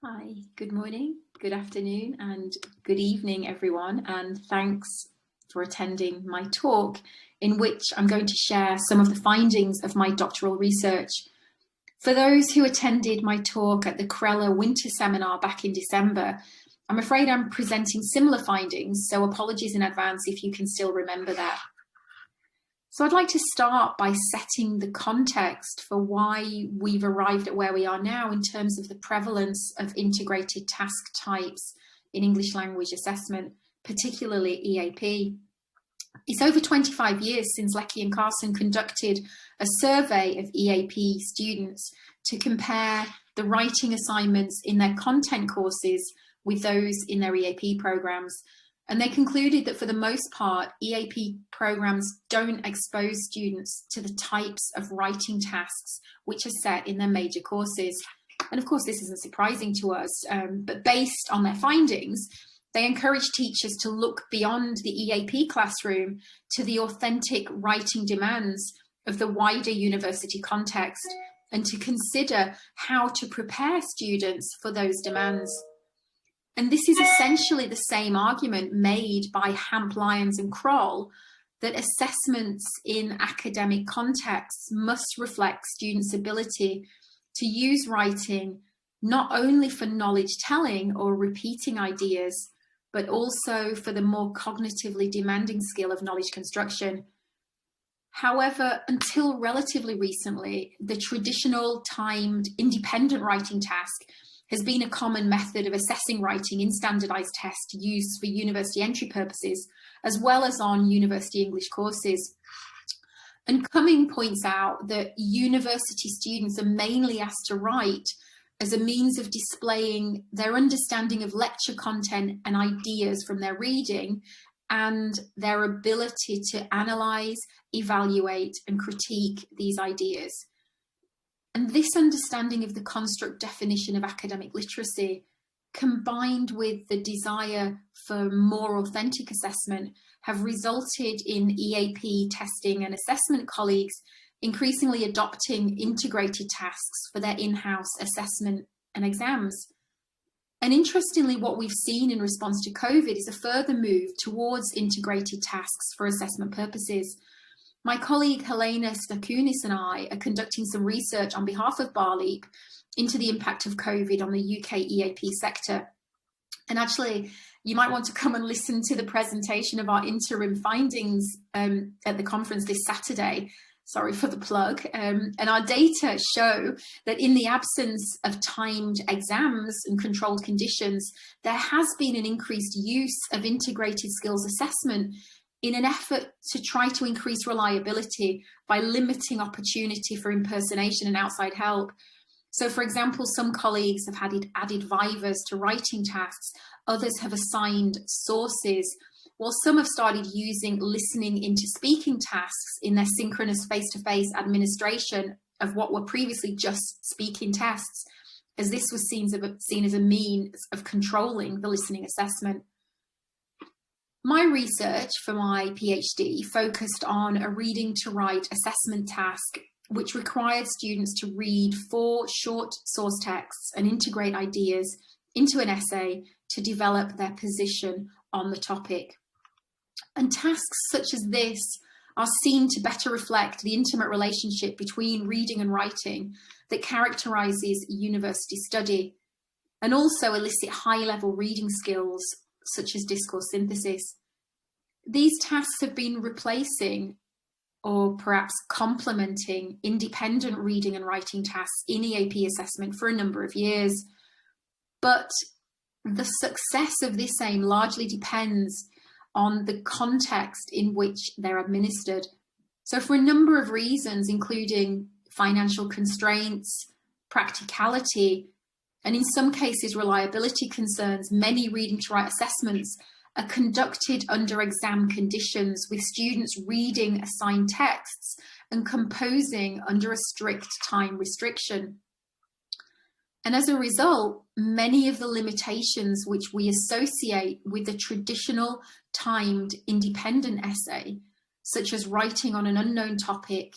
Hi, good morning, good afternoon, and good evening, everyone. And thanks for attending my talk, in which I'm going to share some of the findings of my doctoral research. For those who attended my talk at the Crella Winter Seminar back in December, I'm afraid I'm presenting similar findings, so apologies in advance if you can still remember that. So I'd like to start by setting the context for why we've arrived at where we are now in terms of the prevalence of integrated task types in English language assessment, particularly EAP. It's over 25 years since Lecky and Carson conducted a survey of EAP students to compare the writing assignments in their content courses with those in their EAP programs. And they concluded that for the most part, EAP programs don't expose students to the types of writing tasks which are set in their major courses. And of course, this isn't surprising to us, but based on their findings, they encourage teachers to look beyond the EAP classroom to the authentic writing demands of the wider university context and to consider how to prepare students for those demands. And this is essentially the same argument made by Hamp, Lyons and Kroll, that assessments in academic contexts must reflect students' ability to use writing not only for knowledge telling or repeating ideas, but also for the more cognitively demanding skill of knowledge construction. However, until relatively recently, the traditional timed independent writing task has been a common method of assessing writing in standardized tests used for university entry purposes, as well as on university English courses. And Cumming points out that university students are mainly asked to write as a means of displaying their understanding of lecture content and ideas from their reading and their ability to analyze, evaluate, and critique these ideas. And this understanding of the construct definition of academic literacy, combined with the desire for more authentic assessment, have resulted in EAP testing and assessment colleagues increasingly adopting integrated tasks for their in-house assessment and exams. And interestingly, what we've seen in response to COVID is a further move towards integrated tasks for assessment purposes. My colleague Helena Stakunis and I are conducting some research on behalf of Barleap into the impact of COVID on the UK EAP sector. And actually, you might want to come and listen to the presentation of our interim findings at the conference this Saturday. Sorry for the plug. And our data show that in the absence of timed exams and controlled conditions, there has been an increased use of integrated skills assessment in an effort to try to increase reliability by limiting opportunity for impersonation and outside help. So, for example, some colleagues have added vivas to writing tasks, others have assigned sources, while some have started using listening into speaking tasks in their synchronous face-to-face administration of what were previously just speaking tests, as this was seen as a means of controlling the listening assessment. My research for my PhD focused on a reading to write assessment task, which required students to read 4 short source texts and integrate ideas into an essay to develop their position on the topic. And tasks such as this are seen to better reflect the intimate relationship between reading and writing that characterizes university study, and also elicit high-level reading skills such as discourse synthesis. These tasks have been replacing or perhaps complementing independent reading and writing tasks in EAP assessment for a number of years. But the success of this aim largely depends on the context in which they're administered. So for a number of reasons, including financial constraints, practicality, and in some cases reliability concerns, many reading to write assessments are conducted under exam conditions, with students reading assigned texts and composing under a strict time restriction. And as a result, many of the limitations which we associate with the traditional timed independent essay, such as writing on an unknown topic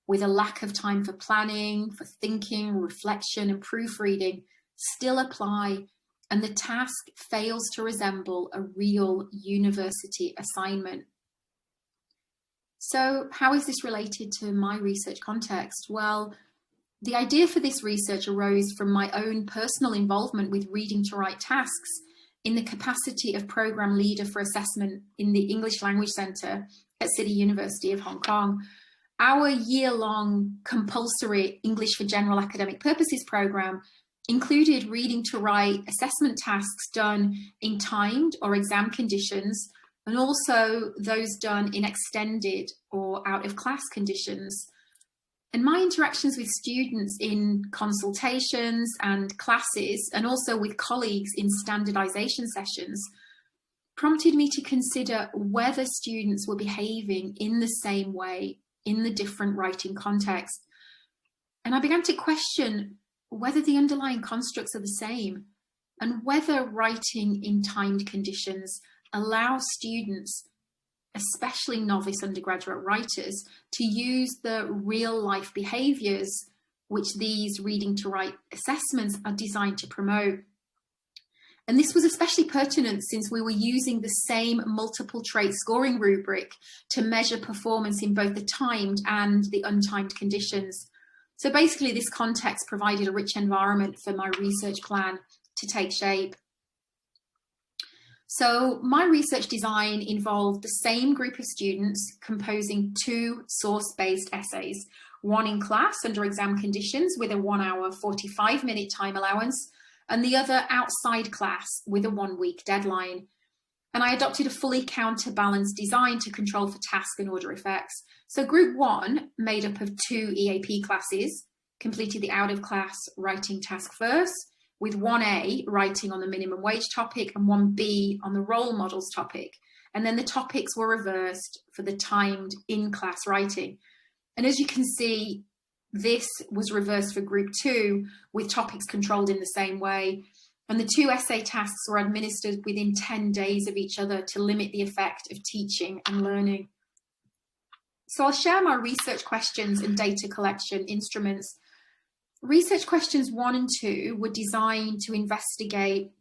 with a lack of time for planning, for thinking, reflection, and proofreading, still apply, and the task fails to resemble a real university assignment. So how is this related to my research context? Well, the idea for this research arose from my own personal involvement with reading to write tasks in the capacity of program leader for assessment in the English Language Centre at City University of Hong Kong. Our year-long compulsory English for General Academic Purposes program included reading to write assessment tasks done in timed or exam conditions, and also those done in extended or out-of-class conditions. And my interactions with students in consultations and classes, and also with colleagues in standardization sessions, prompted me to consider whether students were behaving in the same way in the different writing contexts. And I began to question whether the underlying constructs are the same, and whether writing in timed conditions allow students, especially novice undergraduate writers, to use the real life behaviours which these reading to write assessments are designed to promote. And this was especially pertinent since we were using the same multiple trait scoring rubric to measure performance in both the timed and the untimed conditions. So basically, this context provided a rich environment for my research plan to take shape. So my research design involved the same group of students composing 2 source-based essays, one in class under exam conditions with a 1 hour 45-minute time allowance, and the other outside class with a 1-week deadline. And I adopted a fully counterbalanced design to control for task and order effects. So group 1, made up of 2 EAP classes, completed the out-of-class writing task first, with 1A writing on the minimum wage topic and 1B on the role models topic. And then the topics were reversed for the timed in-class writing. And as you can see, this was reversed for group 2, with topics controlled in the same way. And the 2 essay tasks were administered within 10 days of each other to limit the effect of teaching and learning. So I'll share my research questions and data collection instruments. Research questions 1 and 2 were designed to investigate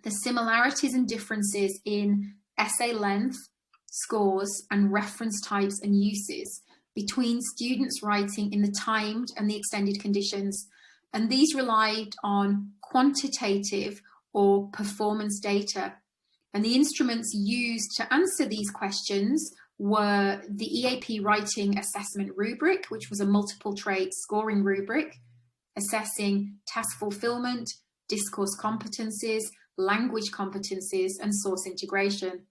the similarities and differences in essay length, scores, and reference types and uses between students writing in the timed and the extended conditions. And these relied on quantitative or performance data. And the instruments used to answer these questions were the EAP writing assessment rubric, which was a multiple trait scoring rubric, assessing task fulfillment, discourse competencies, language competencies, and source integration.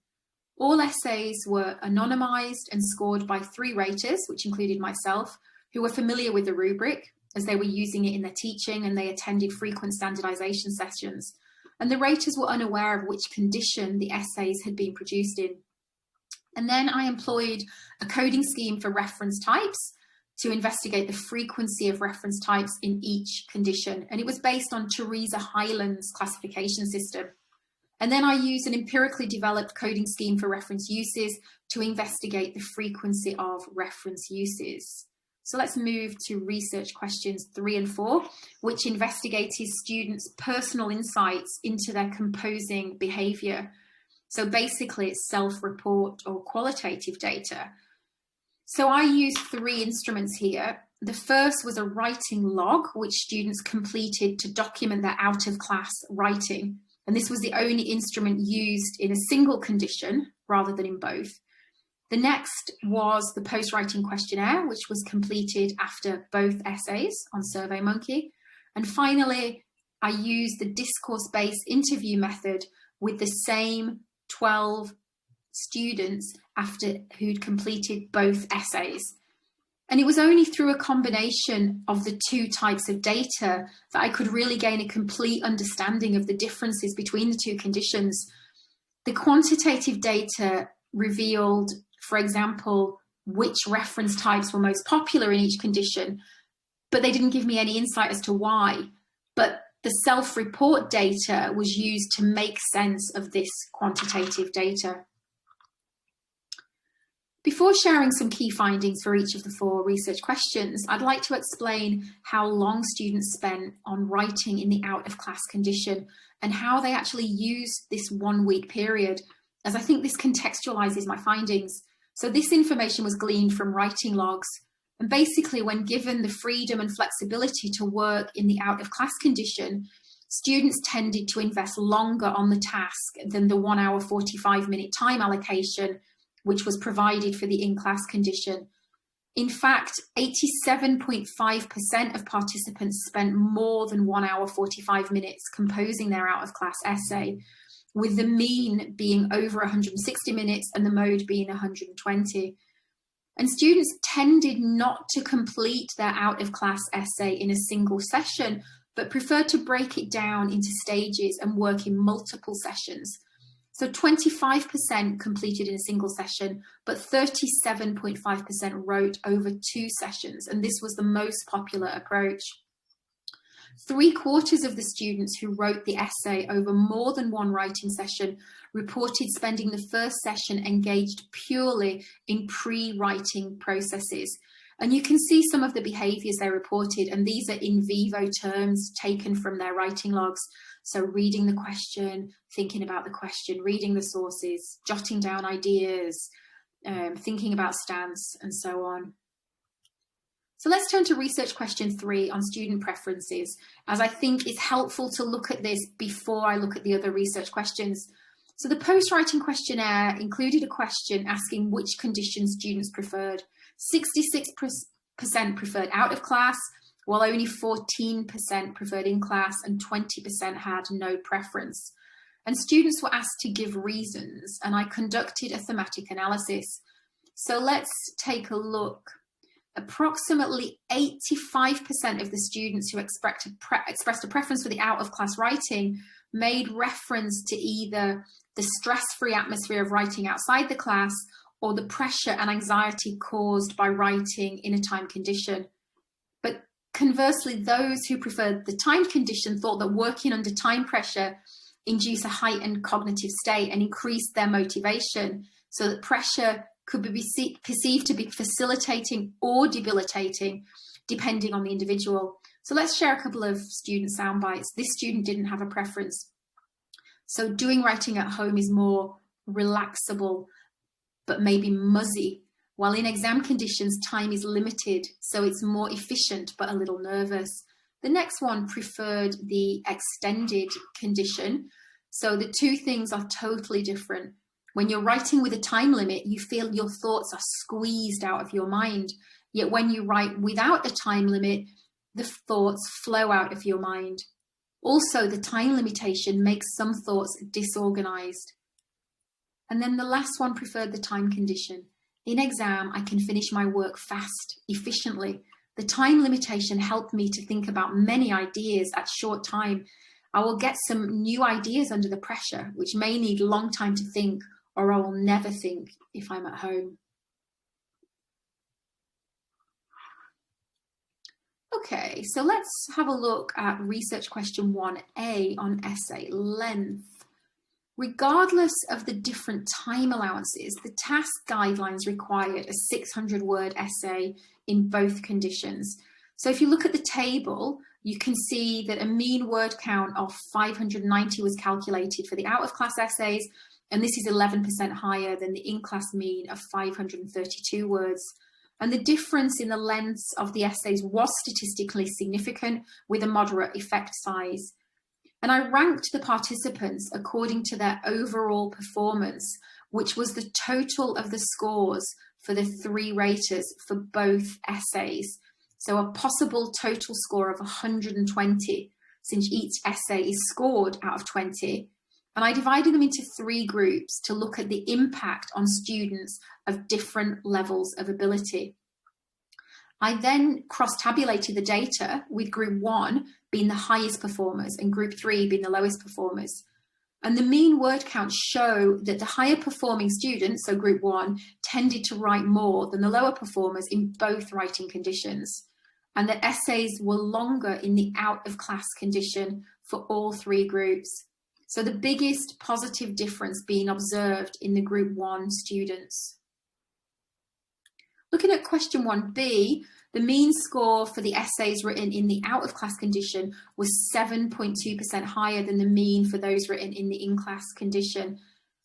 All essays were anonymized and scored by 3 raters, which included myself, who were familiar with the rubric as they were using it in their teaching and they attended frequent standardization sessions. And the raters were unaware of which condition the essays had been produced in. And then I employed a coding scheme for reference types to investigate the frequency of reference types in each condition. And it was based on Teresa Hyland's classification system. And then I used an empirically developed coding scheme for reference uses to investigate the frequency of reference uses. So let's move to research questions 3 and 4, which investigated students' personal insights into their composing behaviour. So basically it's self-report or qualitative data. So I used 3 instruments here. The first was a writing log, which students completed to document their out-of-class writing. And this was the only instrument used in a single condition rather than in both. The next was the post-writing questionnaire, which was completed after both essays on SurveyMonkey. And finally, I used the discourse-based interview method with the same 12 students after who'd completed both essays. And it was only through a combination of the 2 types of data that I could really gain a complete understanding of the differences between the 2 conditions. The quantitative data revealed, for example, which reference types were most popular in each condition, but they didn't give me any insight as to why. But the self-report data was used to make sense of this quantitative data. Before sharing some key findings for each of the 4 research questions, I'd like to explain how long students spent on writing in the out-of-class condition and how they actually used this 1-week period, as I think this contextualizes my findings. So this information was gleaned from writing logs, and basically when given the freedom and flexibility to work in the out-of-class condition, students tended to invest longer on the task than the 1 hour 45-minute time allocation which was provided for the in-class condition. In fact, 87.5% of participants spent more than 1 hour 45 minutes composing their out-of-class essay, with the mean being over 160 minutes and the mode being 120. And students tended not to complete their out-of-class essay in a single session, but preferred to break it down into stages and work in multiple sessions. So 25% completed in a single session, but 37.5% wrote over 2 sessions, and this was the most popular approach. 3/4 of the students who wrote the essay over more than 1 writing session reported spending the first session engaged purely in pre-writing processes. And you can see some of the behaviours they reported, and these are in vivo terms taken from their writing logs. So reading the question, thinking about the question, reading the sources, jotting down ideas, thinking about stance, and so on. So let's turn to research question 3 on student preferences, as I think it's helpful to look at this before I look at the other research questions. So the post-writing questionnaire included a question asking which conditions students preferred. 66% preferred out of class, while only 14% preferred in class and 20% had no preference. And students were asked to give reasons, and I conducted a thematic analysis. So let's take a look. Approximately 85% of the students who expressed a preference for the out-of-class writing made reference to either the stress-free atmosphere of writing outside the class or the pressure and anxiety caused by writing in a time condition. But conversely, those who preferred the time condition thought that working under time pressure induced a heightened cognitive state and increased their motivation, so that pressure could be perceived to be facilitating or debilitating, depending on the individual. So let's share a couple of student sound bites. This student didn't have a preference. So doing writing at home is more relaxable, but maybe muzzy, while in exam conditions, time is limited, so it's more efficient, but a little nervous. The next one preferred the extended condition. So the 2 things are totally different. When you're writing with a time limit, you feel your thoughts are squeezed out of your mind. Yet when you write without a time limit, the thoughts flow out of your mind. Also, the time limitation makes some thoughts disorganized. And then the last one preferred the time condition. In exam, I can finish my work fast, efficiently. The time limitation helped me to think about many ideas at short time. I will get some new ideas under the pressure, which may need a long time to think, or I will never think if I'm at home. Okay, so let's have a look at research question 1A on essay length. Regardless of the different time allowances, the task guidelines required a 600-word essay in both conditions. So if you look at the table, you can see that a mean word count of 590 was calculated for the out-of-class essays, and this is 11% higher than the in-class mean of 532 words. And the difference in the lengths of the essays was statistically significant, with a moderate effect size. And I ranked the participants according to their overall performance, which was the total of the scores for the 3 raters for both essays. So a possible total score of 120, since each essay is scored out of 20. And I divided them into 3 groups to look at the impact on students of different levels of ability. I then cross-tabulated the data, with group 1 being the highest performers and group 3 being the lowest performers. And the mean word counts show that the higher performing students, so group 1, tended to write more than the lower performers in both writing conditions, and that essays were longer in the out-of-class condition for all 3 groups. So the biggest positive difference being observed in the group 1 students. Looking at question 1b, the mean score for the essays written in the out-of-class condition was 7.2% higher than the mean for those written in the in-class condition.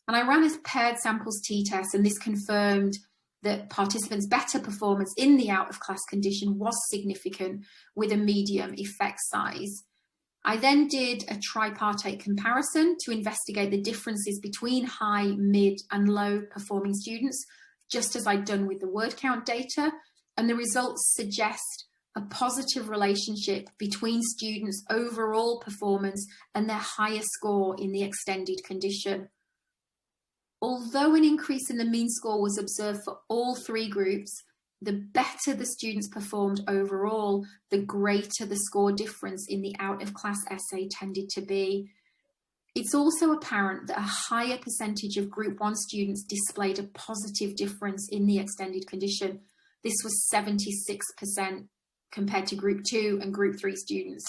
And I ran a paired samples t-test, and this confirmed that participants' better performance in the out-of-class condition was significant with a medium effect size. I then did a tripartite comparison to investigate the differences between high, mid, and low performing students, just as I'd done with the word count data, and the results suggest a positive relationship between students' overall performance and their higher score in the extended condition. Although an increase in the mean score was observed for all three groups, the better the students performed overall, the greater the score difference in the out-of-class essay tended to be. It's also apparent that a higher percentage of Group 1 students displayed a positive difference in the extended condition. This was 76% compared to Group 2 and Group 3 students.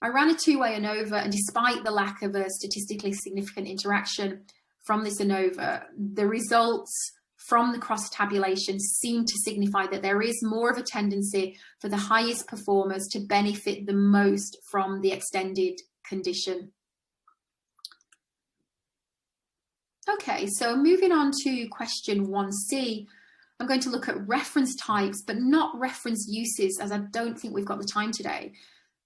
I ran a two-way ANOVA, and despite the lack of a statistically significant interaction from this ANOVA, the results from the cross-tabulation seem to signify that there is more of a tendency for the highest performers to benefit the most from the extended condition. Okay, so moving on to question 1c, I'm going to look at reference types, but not reference uses, as I don't think we've got the time today.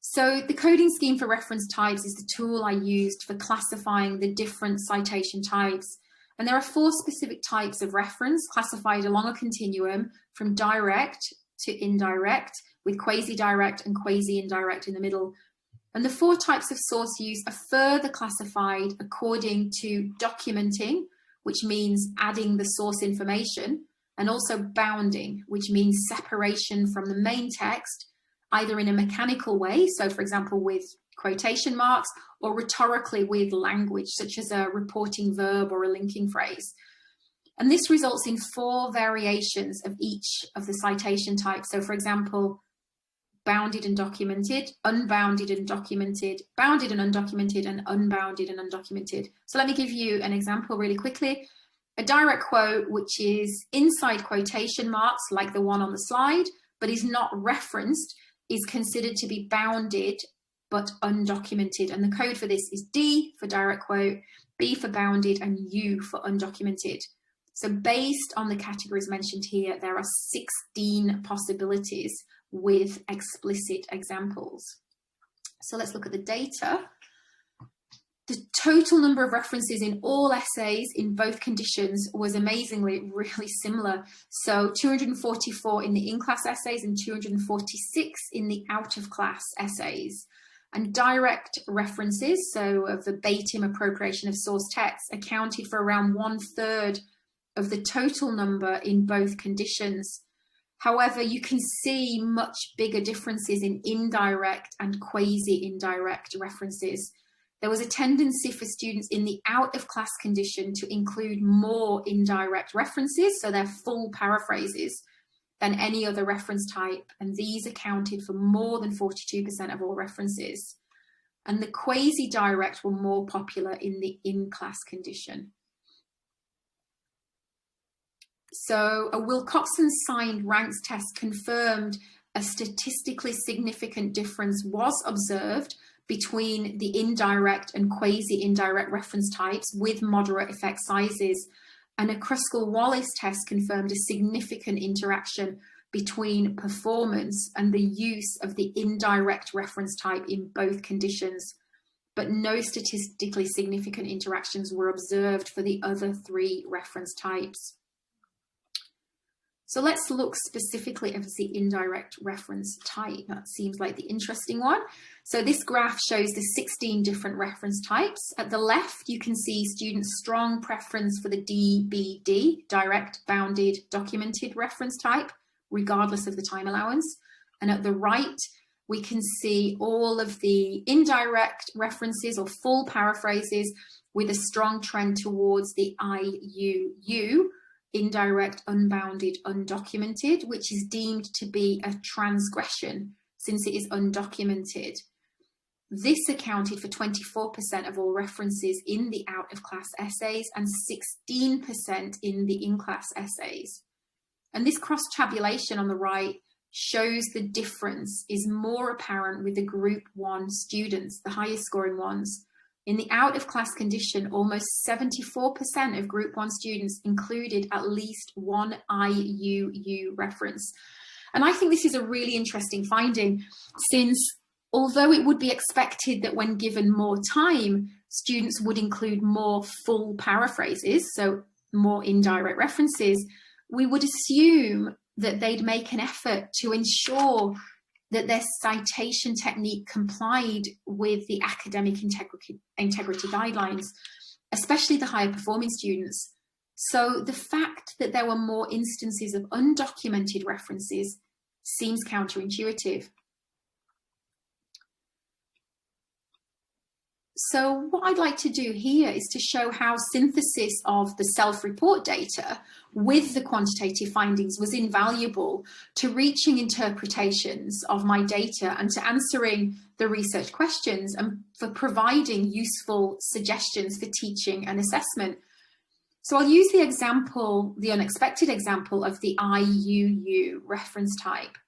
So the coding scheme for reference types is the tool I used for classifying the different citation types. And there are 4 specific types of reference classified along a continuum from direct to indirect, with quasi-direct and quasi-indirect in the middle. And the 4 types of source use are further classified according to documenting, which means adding the source information, and also bounding, which means separation from the main text, either in a mechanical way, so for example with quotation marks, or rhetorically with language, such as a reporting verb or a linking phrase. And this results in 4 variations of each of the citation types. So for example, bounded and documented, unbounded and documented, bounded and undocumented, and unbounded and undocumented. So let me give you an example really quickly. A direct quote, which is inside quotation marks, like the one on the slide, but is not referenced, is considered to be bounded but undocumented. And the code for this is D for direct quote, B for bounded, and U for undocumented. So based on the categories mentioned here, there are 16 possibilities with explicit examples. So let's look at the data. The total number of references in all essays in both conditions was amazingly really similar. So 244 in the in-class essays and 246 in the out-of-class essays. And direct references, so a verbatim appropriation of source text, accounted for around 1/3 of the total number in both conditions. However, you can see much bigger differences in indirect and quasi-indirect references. There was a tendency for students in the out-of-class condition to include more indirect references, so they're full paraphrases, than any other reference type, and these accounted for more than 42% of all references. And the quasi-direct were more popular in the in-class condition. So a Wilcoxon-signed ranks test confirmed a statistically significant difference was observed between the indirect and quasi-indirect reference types with moderate effect sizes. And a Kruskal-Wallis test confirmed a significant interaction between performance and the use of the indirect reference type in both conditions, but no statistically significant interactions were observed for the other 3 reference types. So let's look specifically at the indirect reference type. That seems like the interesting one. So this graph shows the 16 different reference types. At the left, you can see students' strong preference for the DBD, direct, bounded, documented reference type, regardless of the time allowance. And at the right, we can see all of the indirect references or full paraphrases with a strong trend towards the IUU, indirect, unbounded, undocumented, which is deemed to be a transgression since it is undocumented. This accounted for 24% of all references in the out-of-class essays and 16% in the in-class essays. And this cross-tabulation on the right shows the difference is more apparent with the group 1 students, the highest scoring ones. In the out-of-class condition, almost 74% of group 1 students included at least one IUU reference. And I think this is a really interesting finding, since although it would be expected that when given more time, students would include more full paraphrases, so more indirect references, we would assume that they'd make an effort to ensure that their citation technique complied with the academic integrity guidelines, especially the higher performing students. So the fact that there were more instances of undocumented references seems counterintuitive. So what I'd like to do here is to show how synthesis of the self-report data with the quantitative findings was invaluable to reaching interpretations of my data and to answering the research questions and for providing useful suggestions for teaching and assessment. So I'll use the example, the unexpected example of the IUU reference type.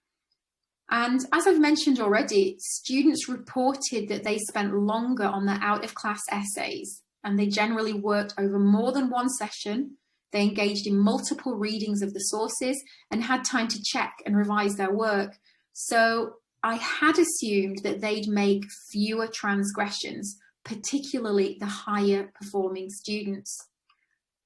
And as I've mentioned already, students reported that they spent longer on their out-of-class essays, and they generally worked over more than one session. They engaged in multiple readings of the sources and had time to check and revise their work. So I had assumed that they'd make fewer transgressions, particularly the higher performing students.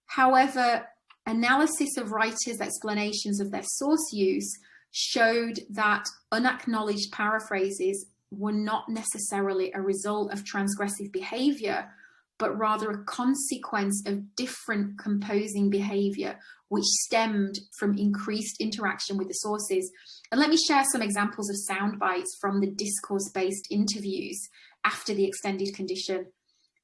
However, analysis of writers' explanations of their source use showed that unacknowledged paraphrases were not necessarily a result of transgressive behaviour, but rather a consequence of different composing behaviour, which stemmed from increased interaction with the sources. And let me share some examples of sound bites from the discourse-based interviews after the extended condition.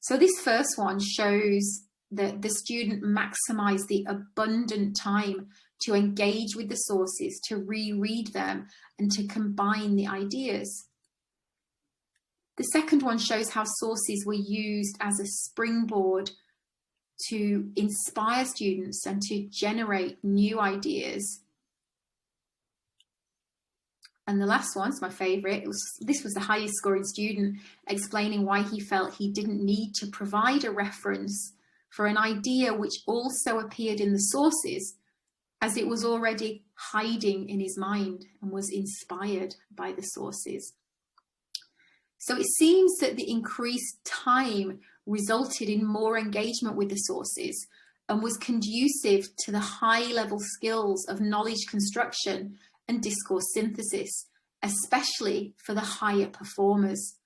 So this first one shows that the student maximised the abundant time to engage with the sources, to reread them, and to combine the ideas. The second one shows how sources were used as a springboard to inspire students and to generate new ideas. And the last one's my favourite. This was the highest scoring student explaining why he felt he didn't need to provide a reference for an idea which also appeared in the sources, as it was already hiding in his mind and was inspired by the sources. So it seems that the increased time resulted in more engagement with the sources and was conducive to the high-level skills of knowledge construction and discourse synthesis, especially for the higher performers.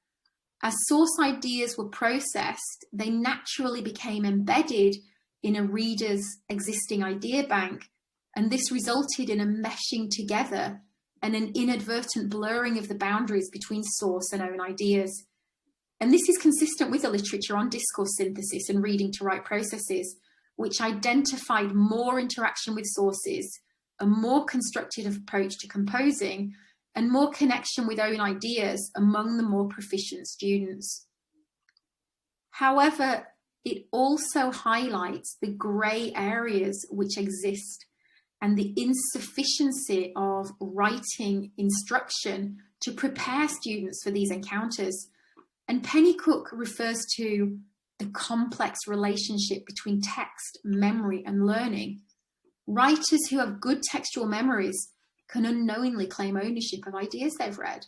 As source ideas were processed, they naturally became embedded in a reader's existing idea bank, and this resulted in a meshing together and an inadvertent blurring of the boundaries between source and own ideas. And this is consistent with the literature on discourse synthesis and reading to write processes, which identified more interaction with sources, a more constructive approach to composing, and more connection with own ideas among the more proficient students. However, it also highlights the grey areas which exist and the insufficiency of writing instruction to prepare students for these encounters. And Pennycook refers to the complex relationship between text, memory, and learning. Writers who have good textual memories can unknowingly claim ownership of ideas they've read.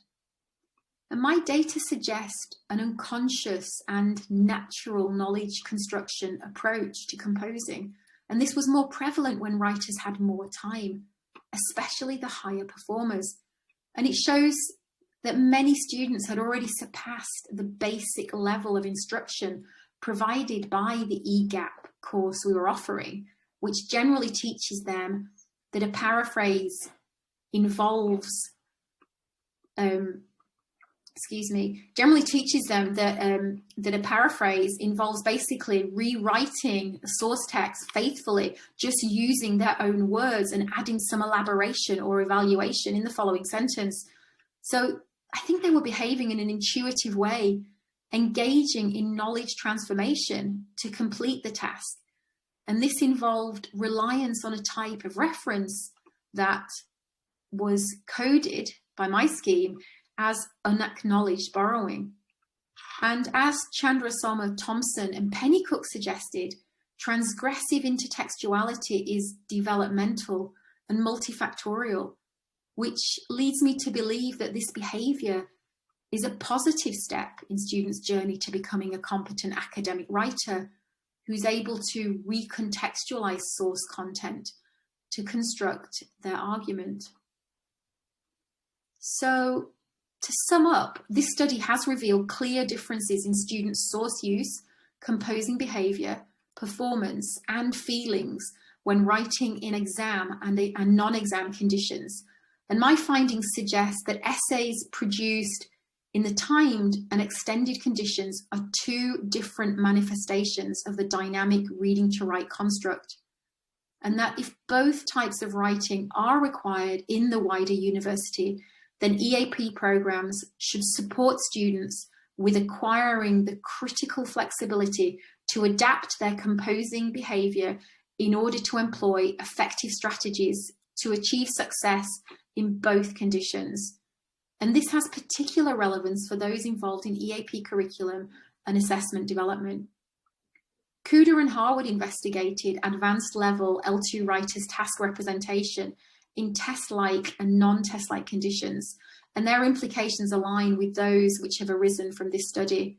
And my data suggest an unconscious and natural knowledge construction approach to composing. And this was more prevalent when writers had more time, especially the higher performers. And it shows that many students had already surpassed the basic level of instruction provided by the EGAP course we were offering, which generally teaches them that a paraphrase involves, generally teaches them that a paraphrase involves basically rewriting the source text faithfully, just using their own words and adding some elaboration or evaluation in the following sentence. So I think they were behaving in an intuitive way, engaging in knowledge transformation to complete the task. And this involved reliance on a type of reference that was coded by my scheme as unacknowledged borrowing. And as Chandrasoma Thompson and Pennycook suggested, transgressive intertextuality is developmental and multifactorial, which leads me to believe that this behaviour is a positive step in students' journey to becoming a competent academic writer who's able to recontextualise source content to construct their argument. So, to sum up, this study has revealed clear differences in students' source use, composing behaviour, performance, and feelings when writing in exam and non-exam conditions. And my findings suggest that essays produced in the timed and extended conditions are two different manifestations of the dynamic reading to write construct. And that if both types of writing are required in the wider university, then EAP programs should support students with acquiring the critical flexibility to adapt their composing behaviour in order to employ effective strategies to achieve success in both conditions. And this has particular relevance for those involved in EAP curriculum and assessment development. Kuder and Harwood investigated advanced level L2 writers' task representation in test-like and non-test-like conditions, and their implications align with those which have arisen from this study.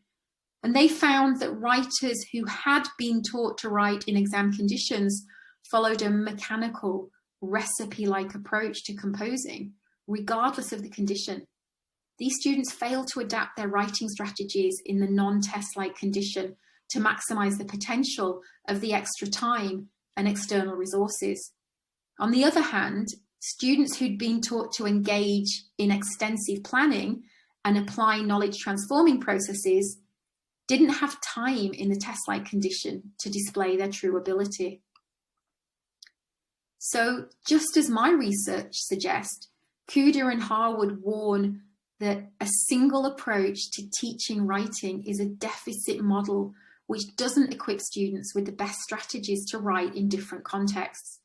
And they found that writers who had been taught to write in exam conditions followed a mechanical, recipe-like approach to composing, regardless of the condition. These students failed to adapt their writing strategies in the non-test-like condition to maximize the potential of the extra time and external resources. On the other hand, students who'd been taught to engage in extensive planning and apply knowledge transforming processes didn't have time in the test-like condition to display their true ability. So, just as my research suggests, Kuder and Harwood warn that a single approach to teaching writing is a deficit model which doesn't equip students with the best strategies to write in different contexts.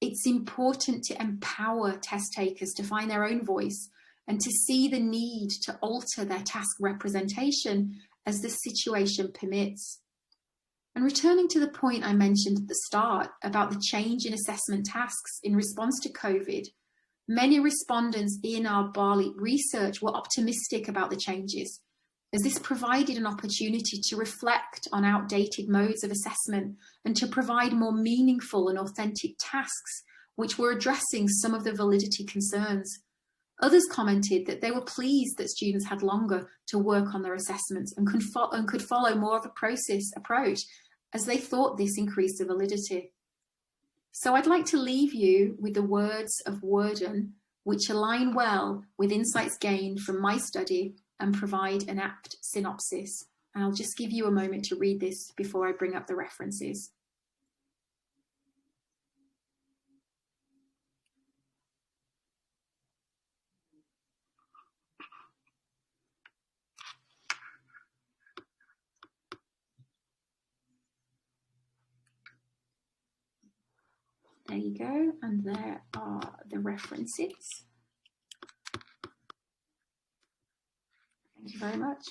It's important to empower test takers to find their own voice and to see the need to alter their task representation as the situation permits. And returning to the point I mentioned at the start about the change in assessment tasks in response to COVID, many respondents in our Barley research were optimistic about the changes, as this provided an opportunity to reflect on outdated modes of assessment and to provide more meaningful and authentic tasks which were addressing some of the validity concerns. Others commented that they were pleased that students had longer to work on their assessments and could follow more of a process approach, as they thought this increased the validity. So I'd like to leave you with the words of Worden, which align well with insights gained from my study and provide an apt synopsis. And I'll just give you a moment to read this before I bring up the references. There you go, and there are the references. Thank you very much.